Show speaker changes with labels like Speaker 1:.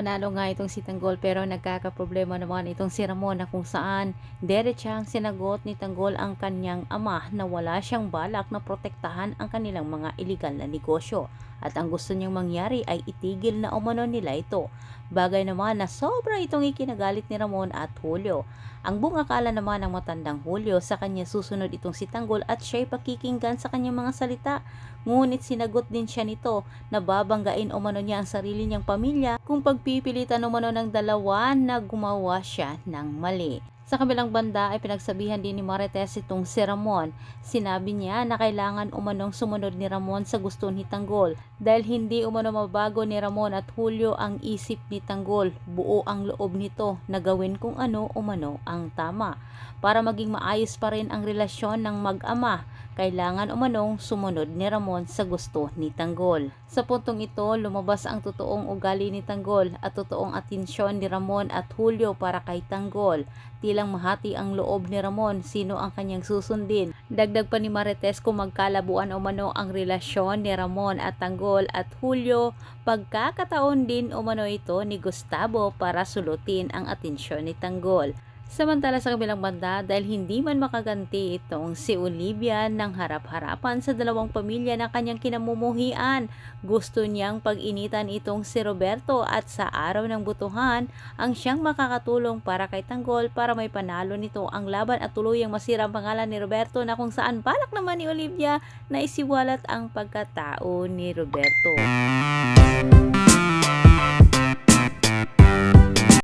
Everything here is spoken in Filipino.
Speaker 1: panalo nga itong si Tanggol pero nagkakaproblema naman itong si Ramon na kung saan diretsang sinagot ni Tanggol ang kanyang ama na wala siyang balak na protektahan ang kanilang mga iligal na negosyo at ang gusto niyang mangyari ay itigil na umano nila ito. Bagay naman na sobra itong ikinagalit ni Ramon at Julio. Ang buong akala naman ng matandang Julio sa kanya susunod itong si Tanggol at siya'y pakikinggan sa kanyang mga salita. Ngunit sinagot din siya nito na babanggain umano niya ang sarili niyang pamilya kung pagpipilitan umano ng dalawa na gumawa siya ng mali. Sa kabilang banda ay pinagsabihan din ni Marites itong si Ramon. Sinabi niya na kailangan umanong sumunod ni Ramon sa gusto ni Tanggol dahil hindi umano mabago ni Ramon at Julio ang isip ni Tanggol. Buo ang loob nito na gawin kung ano umano ang tama. Para maging maayos pa rin ang relasyon ng mag-ama, kailangan umanong sumunod ni Ramon sa gusto ni Tanggol. Sa puntong ito, lumabas ang totoong ugali ni Tanggol at totoong atensyon ni Ramon at Julio para kay Tanggol. Tilang mahati ang loob ni Ramon sino ang kanyang susundin. Dagdag pa ni Marites kung magkalabuan umano ang relasyon ni Ramon at Tanggol at Julio, pagkakataon din umano ito ni Gustavo para sulutin ang atensyon ni Tanggol. Samantala sa kabilang banda, dahil hindi man makaganti itong si Olivia ng harap-harapan sa dalawang pamilya na kanyang kinamumuhian, gusto niyang pag-initan itong si Roberto at sa araw ng butuhan ang siyang makakatulong para kay Tanggol para may panalo nito ang laban at tuluyang masira ang pangalan ni Roberto na kung saan balak naman ni Olivia na isiwalat ang pagkatao ni Roberto.